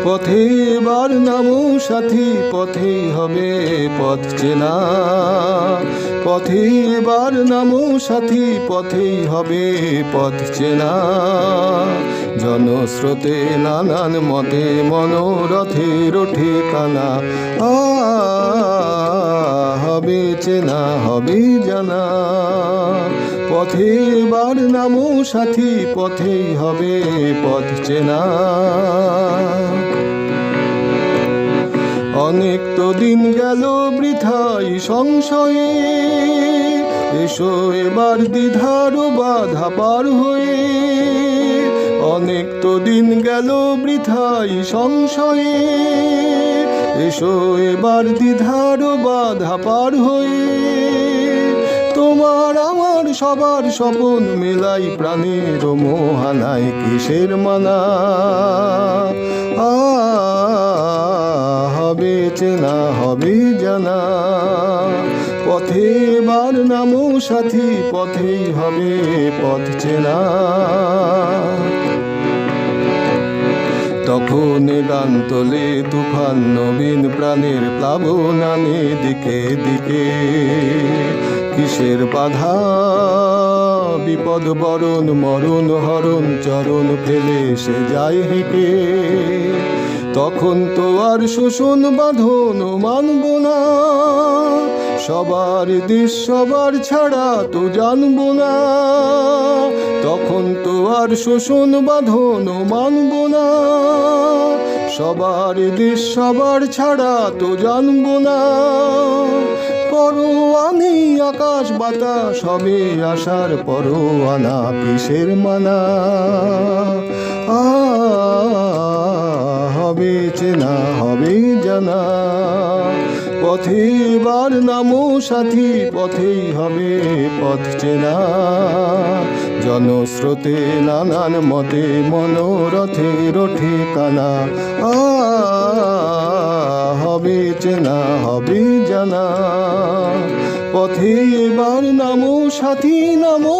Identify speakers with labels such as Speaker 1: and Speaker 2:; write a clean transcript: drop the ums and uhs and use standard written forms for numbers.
Speaker 1: পথে এবার নামো সাথী, পথেই হবে পথ চেনা। পথে এবার নামো সাথী, পথেই হবে পথ চেনা। জনস্রোতে নানান মতে মনোরথের ওঠে কানা। হবে চেনা, হবে জানা। পথে এবার নামো সাথী, পথেই হবে পথ চেনা। অনেক তো দিন গেল বৃথাই সংশয়ে, এসো এবার দ্বিধার বাধা পার হয়ে। অনেক তো দিন গেল বৃথাই সংশয়ে, এসো এবার দ্বিধার বাধা পার হয়ে। তোমার আমার সবার স্বপন মেলাই প্রাণের মোহানায় কিসের মানা। হবে চেনা, হবে জানা। পথে এবার নামো সাথী, পথেই হবে পথ চেনা। তখন গান তোলে তুফান নবীন প্রাণের প্লাবন আনে দিকে দিকে। কিসের বাধা বিপদ বরণ মরণ হরণ চরণ ফেলে সে যায় হেঁটে। তখন তো আর শোষণ বাঁধন মানব না, সবার দেশ সবার ছাড়া তো জানব না। তখন তো আর শোষণ বাঁধন মানব না, সবার দেশ সবার ছাড়া তো জানব না। পরোয়ানি আকাশ বাতাস হবে আশার পরোয়ানা কিসের মানা। হবে চেনা, হবে জানা। পথে এবার নামো সাথী, পথেই হবে পথ চেনা। জনস্রোতে নানান মতে মনোরথের ওঠে কানা। হবে চেনা, হবে জানা। পথে এবার নামো সাথী, নামো।